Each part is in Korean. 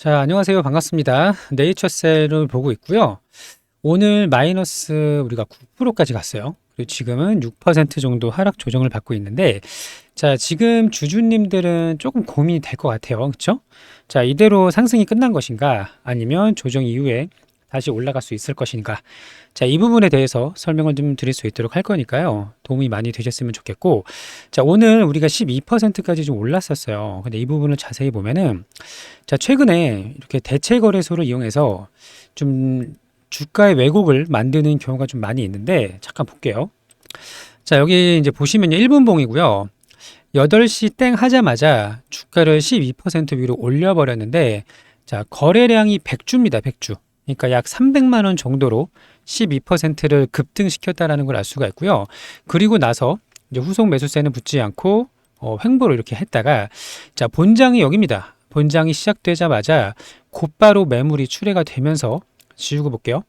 자, 안녕하세요. 반갑습니다. 네이처셀을 보고 있고요. 오늘 마이너스 우리가 9%까지 갔어요. 그리고 지금은 6% 정도 하락 조정을 받고 있는데, 자, 지금 주주님들은 조금 고민이 될 것 같아요. 그렇죠? 자, 이대로 상승이 끝난 것인가? 아니면 조정 이후에 다시 올라갈 수 있을 것인가? 자, 이 부분에 대해서 설명을 좀 드릴 수 있도록 할 거니까요. 도움이 많이 되셨으면 좋겠고, 자, 오늘 우리가 12%까지 좀 올랐었어요. 근데 이 부분을 자세히 보면은, 자, 최근에 이렇게 대체 거래소를 이용해서 좀 주가의 왜곡을 만드는 경우가 좀 많이 있는데, 잠깐 볼게요. 자, 여기 이제 보시면요. 1분봉이고요. 8시 땡 하자마자 주가를 12% 위로 올려버렸는데, 자, 거래량이 100주입니다. 100주. 그러니까 약 300만 원 정도로 12%를 급등시켰다라는 걸 알 수가 있고요. 그리고 나서 이제 후속 매수세는 붙지 않고 횡보를 이렇게 했다가, 자, 본장이 여기입니다. 본장이 시작되자마자 곧바로 매물이 출회가 되면서, 지우고 볼게요.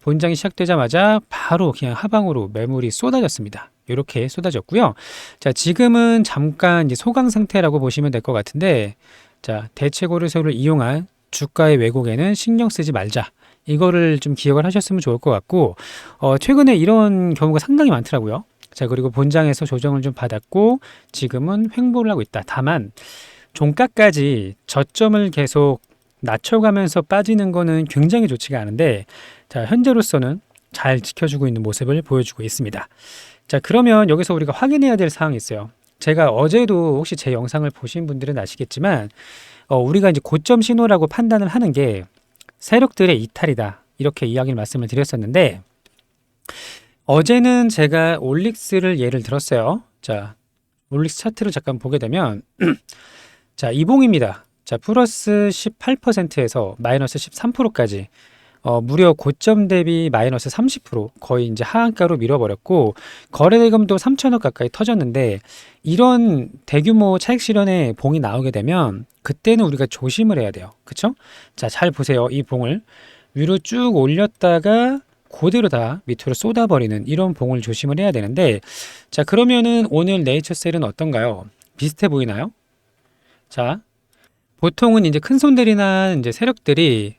본장이 시작되자마자 바로 그냥 하방으로 매물이 쏟아졌습니다. 이렇게 쏟아졌고요. 자, 지금은 잠깐 이제 소강 상태라고 보시면 될 것 같은데, 자, 대체 거래소를 이용한 주가의 왜곡에는 신경 쓰지 말자. 이거를 좀 기억을 하셨으면 좋을 것 같고, 최근에 이런 경우가 상당히 많더라고요. 자, 그리고 본장에서 조정을 좀 받았고, 지금은 횡보를 하고 있다. 다만, 종가까지 저점을 계속 낮춰가면서 빠지는 거는 굉장히 좋지가 않은데, 자, 현재로서는 잘 지켜주고 있는 모습을 보여주고 있습니다. 자, 그러면 여기서 우리가 확인해야 될 사항이 있어요. 제가 어제도 혹시 제 영상을 보신 분들은 아시겠지만, 우리가 이제 고점 신호라고 판단을 하는 게 세력들의 이탈이다. 이렇게 이야기를 말씀을 드렸었는데, 어제는 제가 올릭스를 예를 들었어요. 자, 올릭스 차트를 잠깐 보게 되면, 자, 이봉입니다. 자, 플러스 18%에서 마이너스 13%까지 무려 고점 대비 마이너스 30%, 거의 이제 하한가로 밀어버렸고, 거래대금도 3천억 가까이 터졌는데, 이런 대규모 차익 실현의 봉이 나오게 되면 그때는 우리가 조심을 해야 돼요. 그쵸? 자, 잘 보세요. 이 봉을 위로 쭉 올렸다가 그대로 다 밑으로 쏟아버리는 이런 봉을 조심을 해야 되는데, 자, 그러면은 오늘 네이처셀은 어떤가요? 비슷해 보이나요? 자, 보통은 이제 큰 손들이나 이제 세력들이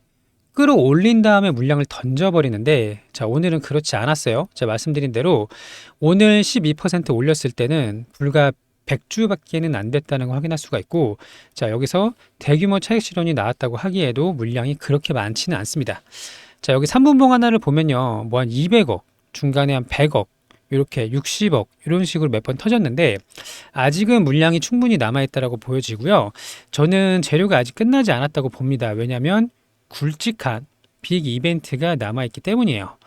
끌어올린 다음에 물량을 던져버리는데, 자, 오늘은 그렇지 않았어요. 제가 말씀드린 대로 오늘 12% 올렸을 때는 불과 100주밖에는 안 됐다는 걸 확인할 수가 있고, 자, 여기서 대규모 차익 실현이 나왔다고 하기에도 물량이 그렇게 많지는 않습니다. 자, 여기 3분봉 하나를 보면요, 뭐 한 200억, 중간에 한 100억, 이렇게 60억 이런 식으로 몇 번 터졌는데, 아직은 물량이 충분히 남아있다라고 보여지고요. 저는 재료가 아직 끝나지 않았다고 봅니다. 왜냐하면 굵직한 빅 이벤트가 남아있기 때문이에요.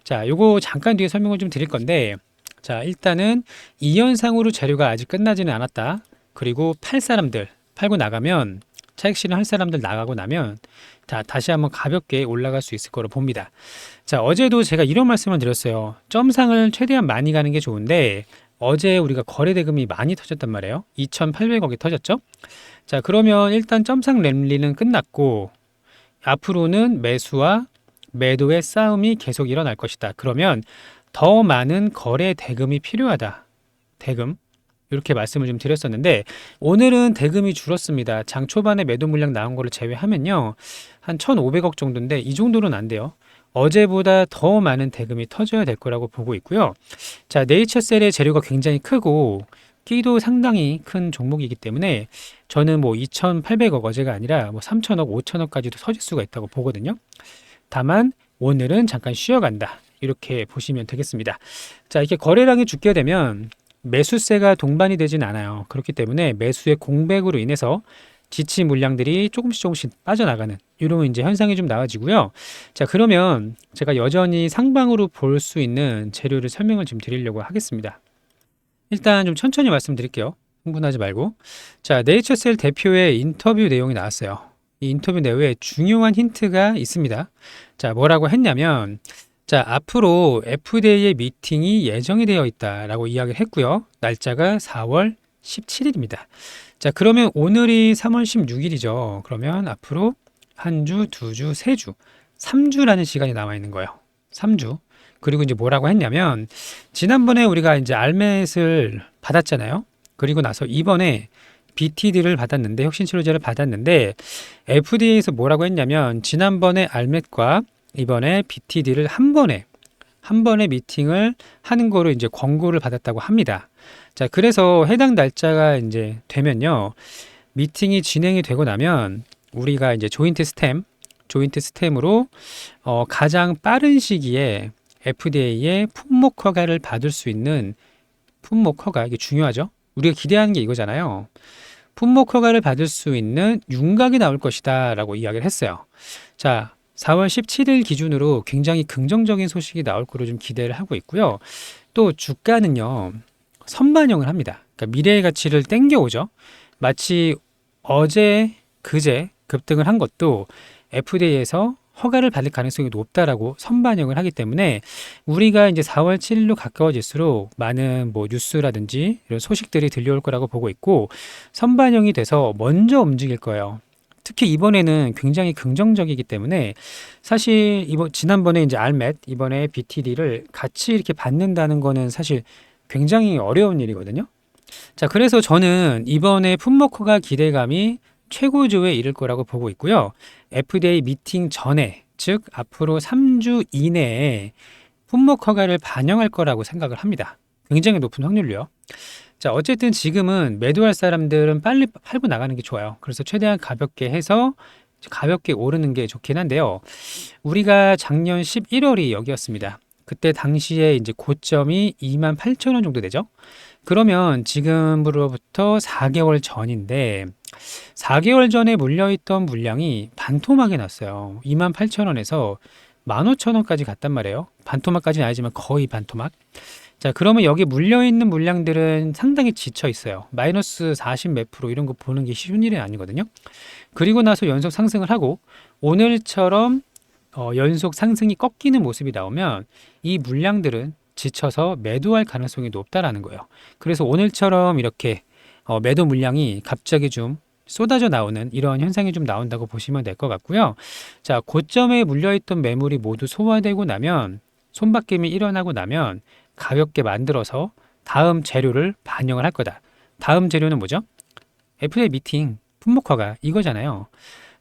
자, 요거 잠깐 뒤에 설명을 좀 드릴 건데, 자, 일단은 이 현상으로 재료가 아직 끝나지는 않았다. 그리고 팔 사람들, 팔고 나가면, 차익 실현 할 사람들 나가고 나면 다시 한번 가볍게 올라갈 수 있을 거로 봅니다. 자, 어제도 제가 이런 말씀을 드렸어요. 점상을 최대한 많이 가는 게 좋은데, 어제 우리가 거래 대금이 많이 터졌단 말이에요. 2,800억이 터졌죠. 자, 그러면 일단 점상 랠리는 끝났고, 앞으로는 매수와 매도의 싸움이 계속 일어날 것이다. 그러면 더 많은 거래 대금이 필요하다. 대금. 이렇게 말씀을 좀 드렸었는데, 오늘은 대금이 줄었습니다. 장 초반에 매도 물량 나온 거를 제외하면요, 한 1,500억 정도인데, 이 정도는 안 돼요. 어제보다 더 많은 대금이 터져야 될 거라고 보고 있고요. 자, 네이처셀의 재료가 굉장히 크고 끼도 상당히 큰 종목이기 때문에, 저는 뭐 2,800억 어제가 아니라 뭐 3천억, 5천억까지도 터질 수가 있다고 보거든요. 다만 오늘은 잠깐 쉬어간다. 이렇게 보시면 되겠습니다. 자, 이렇게 거래량이 죽게 되면 매수세가 동반이 되진 않아요. 그렇기 때문에 매수의 공백으로 인해서 지친 물량들이 조금씩 빠져나가는 이런 이제 현상이 좀 나와지고요. 자, 그러면 제가 여전히 상방으로 볼 수 있는 재료를 설명을 좀 드리려고 하겠습니다. 일단 좀 천천히 말씀드릴게요. 흥분하지 말고. 자, 네이처셀 대표의 인터뷰 내용이 나왔어요. 이 인터뷰 내용에 중요한 힌트가 있습니다. 자, 뭐라고 했냐면, 자, 앞으로 FDA의 미팅이 예정이 되어 있다라고 이야기를 했고요. 날짜가 4월 17일입니다. 자, 그러면 오늘이 3월 16일이죠. 그러면 앞으로 한 주, 두 주, 세 주, 3주라는 시간이 남아 있는 거예요. 3주. 그리고 이제 뭐라고 했냐면, 지난번에 우리가 이제 알맷을 받았잖아요. 그리고 나서 이번에 BTD를 받았는데, 혁신치료제를 받았는데, FDA에서 뭐라고 했냐면, 지난번에 알맷과 이번에 BTD를 한 번에 미팅을 하는 거로 이제 권고를 받았다고 합니다. 자, 그래서 해당 날짜가 이제 되면요, 미팅이 진행이 되고 나면 우리가 이제 조인트 스템으로 가장 빠른 시기에 FDA의 품목 허가를 받을 수 있는 품목 허가, 이게 중요하죠. 우리가 기대하는 게 이거잖아요. 품목 허가를 받을 수 있는 윤곽이 나올 것이다 라고 이야기를 했어요. 자, 4월 17일 기준으로 굉장히 긍정적인 소식이 나올 거로 좀 기대를 하고 있고요. 또 주가는요, 선반영을 합니다. 그러니까 미래의 가치를 땡겨오죠. 마치 어제, 그제 급등을 한 것도 FDA에서 허가를 받을 가능성이 높다라고 선반영을 하기 때문에 우리가 이제 4월 7일로 가까워질수록 많은 뭐 뉴스라든지 이런 소식들이 들려올 거라고 보고 있고, 선반영이 돼서 먼저 움직일 거예요. 특히 이번에는 굉장히 긍정적이기 때문에 사실 지난번에 이제 알맷, 이번에 BTD를 같이 이렇게 받는다는 거는 사실 굉장히 어려운 일이거든요. 자, 그래서 저는 이번에 품목허가 기대감이 최고조에 이를 거라고 보고 있고요. FDA 미팅 전에, 즉 앞으로 3주 이내에 품목허가를 반영할 거라고 생각을 합니다. 굉장히 높은 확률로요. 자, 어쨌든 지금은 매도할 사람들은 빨리 팔고 나가는 게 좋아요. 그래서 최대한 가볍게 해서 가볍게 오르는 게 좋긴 한데요. 우리가 작년 11월이 여기였습니다. 그때 당시에 이제 고점이 28,000원 정도 되죠. 그러면 지금으로부터 4개월 전인데 4개월 전에 물려있던 물량이 반토막이 났어요. 28,000원에서 15,000원까지 갔단 말이에요. 반토막까지는 아니지만 거의 반토막. 자, 그러면 여기 물려있는 물량들은 상당히 지쳐 있어요. 마이너스 40 몇 프로 이런 거 보는 게 쉬운 일이 아니거든요. 그리고 나서 연속 상승을 하고 오늘처럼 연속 상승이 꺾이는 모습이 나오면 이 물량들은 지쳐서 매도할 가능성이 높다라는 거예요. 그래서 오늘처럼 이렇게 매도 물량이 갑자기 좀 쏟아져 나오는 이런 현상이 좀 나온다고 보시면 될 것 같고요. 자, 고점에 물려있던 매물이 모두 소화되고 나면, 손바뀜이 일어나고 나면 가볍게 만들어서 다음 재료를 반영을 할 거다. 다음 재료는 뭐죠? FDA 미팅, 품목허가 이거잖아요.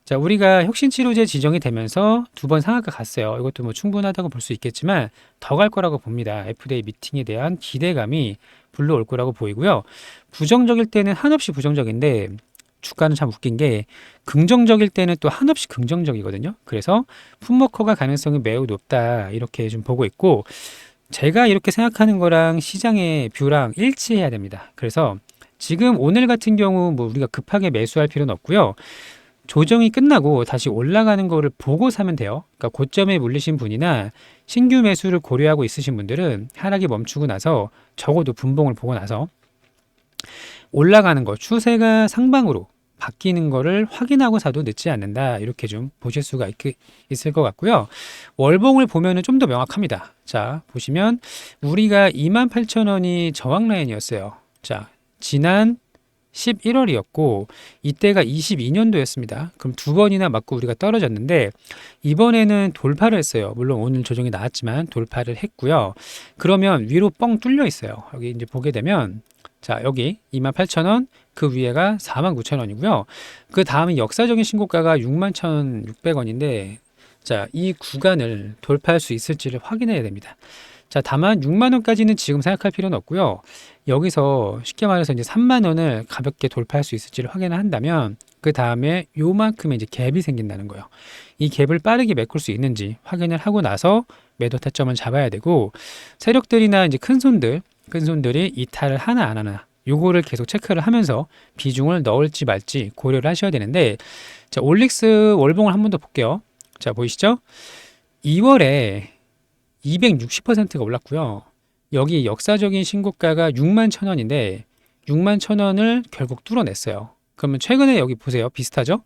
자, 우리가 혁신치료제 지정이 되면서 2번 상한가 갔어요. 이것도 뭐 충분하다고 볼 수 있겠지만 더 갈 거라고 봅니다. FDA 미팅에 대한 기대감이 불러올 거라고 보이고요. 부정적일 때는 한없이 부정적인데 주가는 참 웃긴 게 긍정적일 때는 또 한없이 긍정적이거든요. 그래서 품목허가 가능성이 매우 높다 이렇게 좀 보고 있고, 제가 이렇게 생각하는 거랑 시장의 뷰랑 일치해야 됩니다. 그래서 지금 오늘 같은 경우 뭐 우리가 급하게 매수할 필요는 없고요. 조정이 끝나고 다시 올라가는 거를 보고 사면 돼요. 그러니까 고점에 물리신 분이나 신규 매수를 고려하고 있으신 분들은 하락이 멈추고 나서 적어도 분봉을 보고 나서 올라가는 거, 추세가 상방으로 바뀌는 거를 확인하고 사도 늦지 않는다. 이렇게 좀 보실 수가 있을 것 같고요. 월봉을 보면은 좀 더 명확합니다. 자, 보시면 우리가 28,000원이 저항 라인이었어요. 자, 지난 11월이었고 이때가 22년도였습니다. 그럼 2번이나 맞고 우리가 떨어졌는데 이번에는 돌파를 했어요. 물론 오늘 조정이 나왔지만 돌파를 했고요. 그러면 위로 뻥 뚫려 있어요. 여기 이제 보게 되면 자, 여기 28,000원, 그 위에가 49,000원이고요. 그 다음에 역사적인 신고가가 61,600원인데 자, 이 구간을 돌파할 수 있을지를 확인해야 됩니다. 자, 다만 6만 원까지는 지금 생각할 필요는 없고요. 여기서 쉽게 말해서 이제 3만 원을 가볍게 돌파할 수 있을지를 확인을 한다면 그 다음에 요만큼의 이제 갭이 생긴다는 거예요. 이 갭을 빠르게 메꿀 수 있는지 확인을 하고 나서 매도 타점을 잡아야 되고, 세력들이나 이제 큰 손들이 이탈을 하나 안 하나 요거를 계속 체크를 하면서 비중을 넣을지 말지 고려를 하셔야 되는데, 자, 올릭스 월봉을 한 번 더 볼게요. 자, 보이시죠? 2월에 260%가 올랐고요. 여기 역사적인 신고가가 61,000원인데 61,000원을 결국 뚫어냈어요. 그러면 최근에 여기 보세요. 비슷하죠?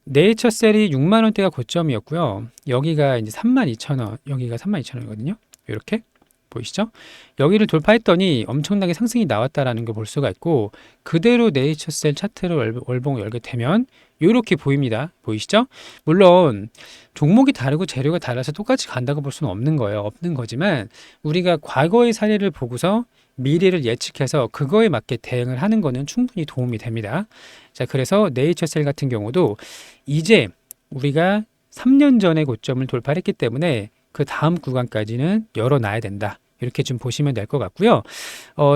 네이처셀이 6만 원대가 고점이었고요. 여기가 이제 32,000원, 여기가 32,000원이거든요. 이렇게 보이시죠? 여기를 돌파했더니 엄청나게 상승이 나왔다라는 걸 볼 수가 있고, 그대로 네이처셀 차트를 월봉을 열게 되면 이렇게 보입니다. 보이시죠? 물론 종목이 다르고 재료가 달라서 똑같이 간다고 볼 수는 없는 거예요. 없는 거지만 우리가 과거의 사례를 보고서 미래를 예측해서 그거에 맞게 대응을 하는 거는 충분히 도움이 됩니다. 자, 그래서 네이처셀 같은 경우도 이제 우리가 3년 전에 고점을 돌파했기 때문에 그 다음 구간까지는 열어놔야 된다. 이렇게 좀 보시면 될 것 같고요.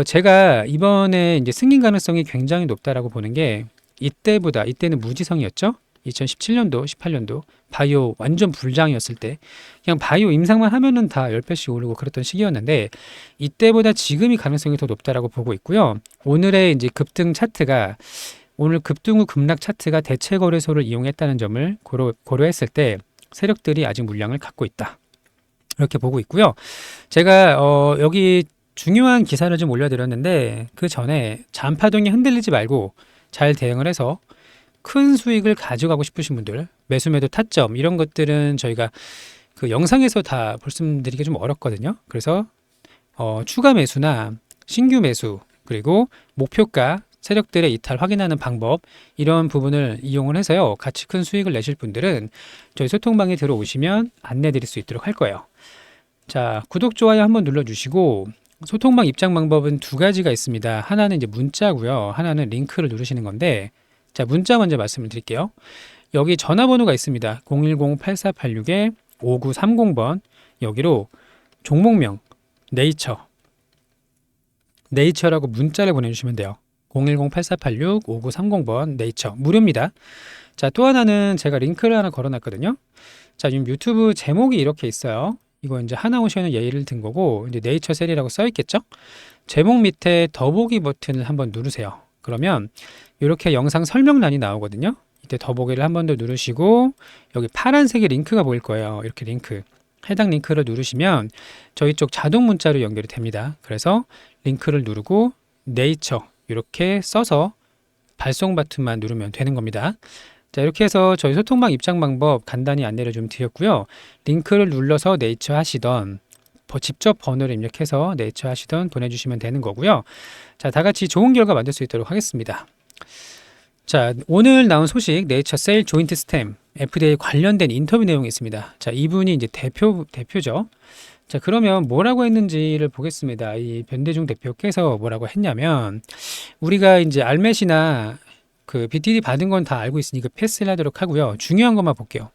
제가 이번에 이제 승인 가능성이 굉장히 높다라고 보는 게 이때는 무지성이었죠. 2017년도, 18년도 바이오 완전 불장이었을 때 그냥 바이오 임상만 하면은 다 10배씩 오르고 그랬던 시기였는데 이때보다 지금이 가능성이 더 높다라고 보고 있고요. 오늘의 이제 급등 차트가 오늘 급등 후 급락 차트가 대체 거래소를 이용했다는 점을 고려했을 때 세력들이 아직 물량을 갖고 있다. 이렇게 보고 있고요. 제가 여기 중요한 기사를 좀 올려드렸는데 그 전에 잔파동이 흔들리지 말고 잘 대응을 해서 큰 수익을 가져가고 싶으신 분들, 매수 매도 타점 이런 것들은 저희가 그 영상에서 다 말씀드리기 좀 어렵거든요. 그래서 추가 매수나 신규 매수 그리고 목표가 세력들의 이탈 확인하는 방법 이런 부분을 이용을 해서요. 같이 큰 수익을 내실 분들은 저희 소통방에 들어오시면 안내 드릴 수 있도록 할 거예요. 자, 구독, 좋아요 한번 눌러주시고 소통방 입장 방법은 두 가지가 있습니다. 하나는 이제 문자고요. 하나는 링크를 누르시는 건데 자, 문자 먼저 말씀을 드릴게요. 여기 전화번호가 있습니다. 010-8486-5930번 여기로 종목명 네이처라고 문자를 보내주시면 돼요. 010-8486-5930번 네이처 무료입니다. 자, 또 하나는 제가 링크를 하나 걸어놨거든요. 자, 지금 유튜브 제목이 이렇게 있어요. 이거 이제 하나오션은 예를 든 거고 이제 네이처셀이라고 써 있겠죠? 제목 밑에 더보기 버튼을 한번 누르세요. 그러면 이렇게 영상 설명란이 나오거든요. 이때 더보기를 한 번 더 누르시고 여기 파란색의 링크가 보일 거예요. 이렇게 링크. 해당 링크를 누르시면 저희 쪽 자동 문자로 연결이 됩니다. 그래서 링크를 누르고 네이처 이렇게 써서 발송 버튼만 누르면 되는 겁니다. 자, 이렇게 해서 저희 소통방 입장 방법 간단히 안내를 좀 드렸고요. 링크를 눌러서 네이처 하시던 직접 번호를 입력해서 네이처 하시던 보내주시면 되는 거고요. 자, 다 같이 좋은 결과 만들 수 있도록 하겠습니다. 자, 오늘 나온 소식 네이처셀 조인트 스템 FDA 관련된 인터뷰 내용이 있습니다. 자, 이분이 이제 대표죠. 자, 그러면 뭐라고 했는지를 보겠습니다. 이 변대중 대표께서 뭐라고 했냐면 우리가 이제 알맷이나 그 BTD 받은 건 다 알고 있으니까 패스를 하도록 하고요. 중요한 것만 볼게요.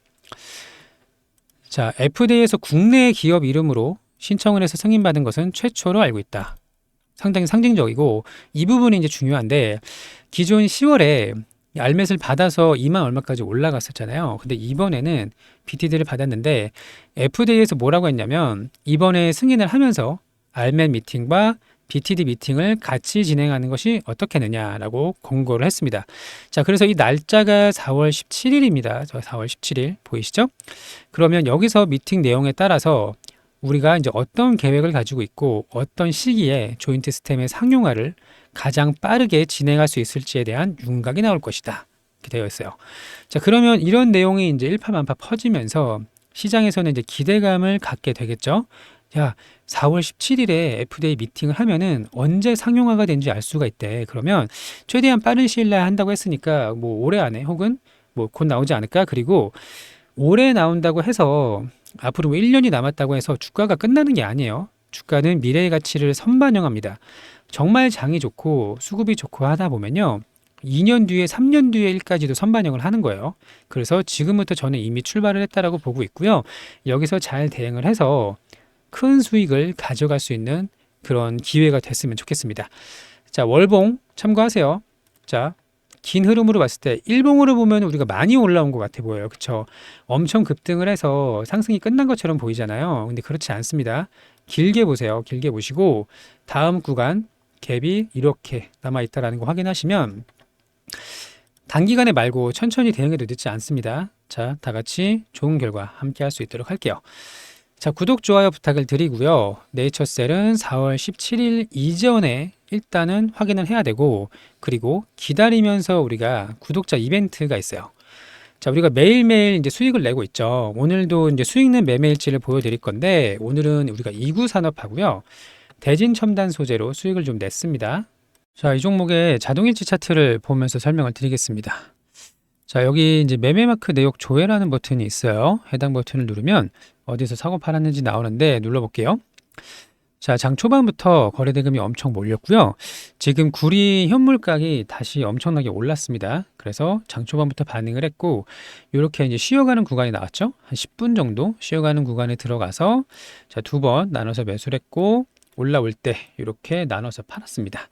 자, FDA에서 국내 기업 이름으로 신청을 해서 승인받은 것은 최초로 알고 있다. 상당히 상징적이고 이 부분이 이제 중요한데 기존 10월에 알맷을 받아서 2만 얼마까지 올라갔었잖아요. 근데 이번에는 BTD를 받았는데 FDA에서 뭐라고 했냐면 이번에 승인을 하면서 알맷 미팅과 BTD 미팅을 같이 진행하는 것이 어떻겠느냐라고 권고를 했습니다. 자, 그래서 이 날짜가 4월 17일입니다. 저 4월 17일 보이시죠? 그러면 여기서 미팅 내용에 따라서 우리가 이제 어떤 계획을 가지고 있고 어떤 시기에 조인트 스템의 상용화를 가장 빠르게 진행할 수 있을지에 대한 윤곽이 나올 것이다. 이렇게 되어 있어요. 자, 그러면 이런 내용이 이제 일파만파 퍼지면서 시장에서는 이제 기대감을 갖게 되겠죠. 야, 4월 17일에 FDA 미팅을 하면은 언제 상용화가 된지 알 수가 있대. 그러면 최대한 빠른 시일 내에 한다고 했으니까 뭐 올해 안에 혹은 뭐 곧 나오지 않을까? 그리고 올해 나온다고 해서 앞으로 1년이 남았다고 해서 주가가 끝나는 게 아니에요. 주가는 미래의 가치를 선반영합니다. 정말 장이 좋고 수급이 좋고 하다 보면요. 2년 뒤에 3년 뒤에 일까지도 선반영을 하는 거예요. 그래서 지금부터 저는 이미 출발을 했다라고 보고 있고요. 여기서 잘 대응을 해서 큰 수익을 가져갈 수 있는 그런 기회가 됐으면 좋겠습니다. 자, 월봉 참고하세요. 자, 긴 흐름으로 봤을 때 일봉으로 보면 우리가 많이 올라온 것 같아 보여요. 그쵸? 엄청 급등을 해서 상승이 끝난 것처럼 보이잖아요. 근데 그렇지 않습니다. 길게 보세요. 길게 보시고 다음 구간 갭이 이렇게 남아있다는 거 확인하시면 단기간에 말고 천천히 대응해도 늦지 않습니다. 자, 다 같이 좋은 결과 함께 할 수 있도록 할게요. 자, 구독, 좋아요 부탁을 드리고요. 네이처셀은 4월 17일 이전에 일단은 확인을 해야 되고 그리고 기다리면서 우리가 구독자 이벤트가 있어요. 자, 우리가 매일매일 이제 수익을 내고 있죠. 오늘도 이제 수익 낸 매매일지를 보여드릴 건데 오늘은 우리가 2구 산업하고요. 대진 첨단 소재로 수익을 좀 냈습니다. 자, 이 종목의 자동일치 차트를 보면서 설명을 드리겠습니다. 자, 여기 이제 매매마크 내역 조회라는 버튼이 있어요. 해당 버튼을 누르면 어디서 사고 팔았는지 나오는데 눌러볼게요. 자, 장 초반부터 거래대금이 엄청 몰렸고요. 지금 구리 현물가이 다시 엄청나게 올랐습니다. 그래서 장 초반부터 반응을 했고, 이렇게 이제 쉬어가는 구간이 나왔죠. 한 10분 정도 쉬어가는 구간에 들어가서 자, 두 번 나눠서 매수를 했고, 올라올 때 이렇게 나눠서 팔았습니다.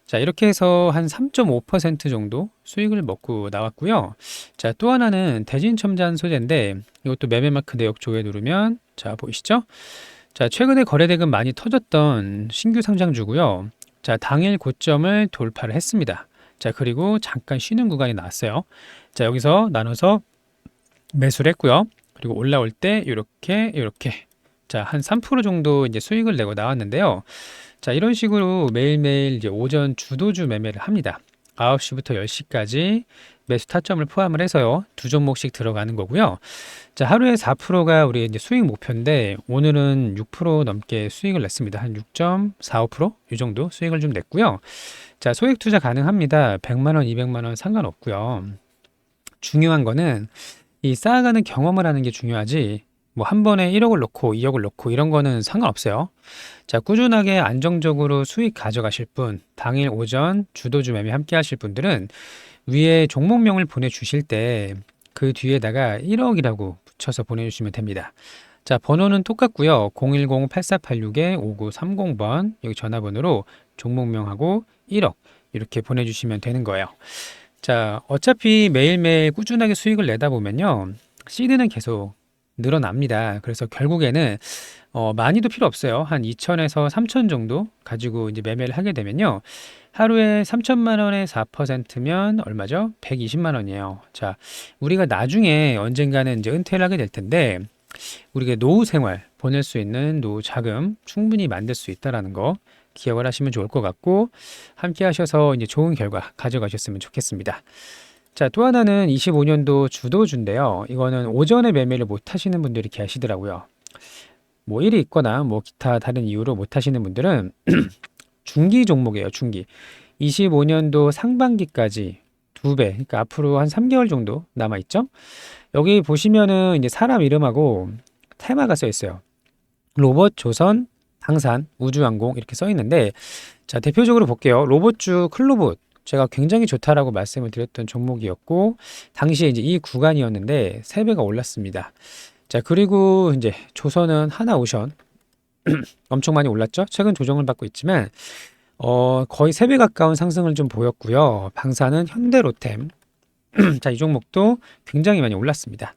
자, 이렇게 해서 한 3.5% 정도 수익을 먹고 나왔고요. 자, 또 하나는 대진첨단 소재인데 이것도 매매마크 내역 조회 누르면 자, 보이시죠? 자, 최근에 거래대금 많이 터졌던 신규 상장주고요. 자, 당일 고점을 돌파를 했습니다. 자, 그리고 잠깐 쉬는 구간이 나왔어요. 자, 여기서 나눠서 매수를 했고요. 그리고 올라올 때 이렇게 자, 한 3% 정도 이제 수익을 내고 나왔는데요. 자, 이런 식으로 매일매일 이제 오전 주도주 매매를 합니다. 9시부터 10시까지 매수 타점을 포함을 해서요. 두 종목씩 들어가는 거고요. 자, 하루에 4%가 우리 이제 수익 목표인데 오늘은 6% 넘게 수익을 냈습니다. 한 6.45%? 이 정도 수익을 좀 냈고요. 자, 소액 투자 가능합니다. 100만 원, 200만 원 상관없고요. 중요한 거는 이 쌓아가는 경험을 하는 게 중요하지 뭐 한 번에 1억을 넣고 2억을 넣고 이런 거는 상관없어요. 자, 꾸준하게 안정적으로 수익 가져가실 분, 당일 오전 주도주 매매 함께 하실 분들은 위에 종목명을 보내주실 때 그 뒤에다가 1억이라고 붙여서 보내주시면 됩니다. 자, 번호는 똑같고요. 010-8486-5930번 여기 전화번호로 종목명하고 1억 이렇게 보내주시면 되는 거예요. 자, 어차피 매일매일 꾸준하게 수익을 내다 보면요. 시드는 계속 늘어납니다. 그래서 결국에는 많이도 필요 없어요. 한 2천에서 3천 정도 가지고 이제 매매를 하게 되면요. 하루에 3천만 원에 4%면 얼마죠? 120만 원이에요. 자, 우리가 나중에 언젠가는 이제 은퇴를 하게 될 텐데 우리가 노후 생활 보낼 수 있는 노후 자금 충분히 만들 수 있다라는 거 기억을 하시면 좋을 것 같고 함께 하셔서 이제 좋은 결과 가져가셨으면 좋겠습니다. 자, 또 하나는 25년도 주도주인데요. 이거는 오전에 매매를 못 하시는 분들이 계시더라고요. 뭐 일이 있거나 뭐 기타 다른 이유로 못 하시는 분들은 중기 종목이에요, 중기. 25년도 상반기까지 2배, 그러니까 앞으로 한 3개월 정도 남아있죠? 여기 보시면은 이제 사람 이름하고 테마가 써 있어요. 로봇, 조선, 방산, 우주항공 이렇게 써 있는데 자, 대표적으로 볼게요. 로봇주 클로봇. 제가 굉장히 좋다라고 말씀을 드렸던 종목이었고 당시에 이제 이 구간이었는데 3배가 올랐습니다. 자, 그리고 이제 조선은 하나오션 엄청 많이 올랐죠. 최근 조정을 받고 있지만 거의 3배 가까운 상승을 좀 보였고요. 방사는 현대로템. 자, 이 종목도 굉장히 많이 올랐습니다.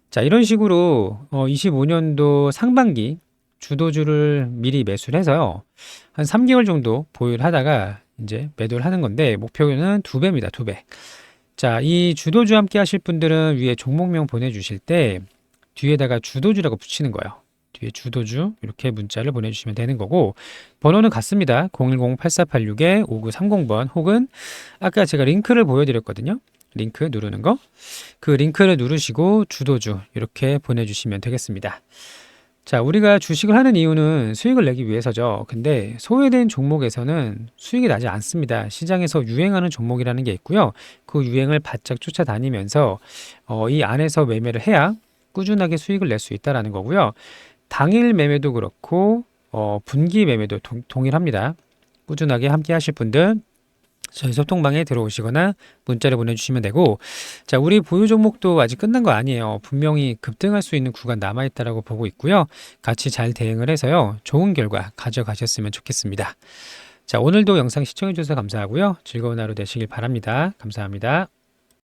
자, 이런 식으로 25년도 상반기 주도주를 미리 매수를 해서요. 한 3개월 정도 보유를 하다가 이제 매도를 하는 건데 목표는 2배입니다. 2배. 자, 이 주도주 함께 하실 분들은 위에 종목명 보내주실 때 뒤에다가 주도주라고 붙이는 거예요. 뒤에 주도주 이렇게 문자를 보내주시면 되는 거고 번호는 같습니다. 010-8486-5930번 혹은 아까 제가 링크를 보여드렸거든요. 링크 누르는 거. 그 링크를 누르시고 주도주 이렇게 보내주시면 되겠습니다. 자, 우리가 주식을 하는 이유는 수익을 내기 위해서죠. 근데 소외된 종목에서는 수익이 나지 않습니다. 시장에서 유행하는 종목이라는 게 있고요. 그 유행을 바짝 쫓아다니면서 이 안에서 매매를 해야 꾸준하게 수익을 낼 수 있다는 거고요. 당일 매매도 그렇고 분기 매매도 동일합니다. 꾸준하게 함께 하실 분들 저희 소통방에 들어오시거나 문자를 보내주시면 되고 자, 우리 보유 종목도 아직 끝난 거 아니에요. 분명히 급등할 수 있는 구간 남아있다라고 보고 있고요. 같이 잘 대응을 해서요. 좋은 결과 가져가셨으면 좋겠습니다. 자, 오늘도 영상 시청해주셔서 감사하고요. 즐거운 하루 되시길 바랍니다. 감사합니다.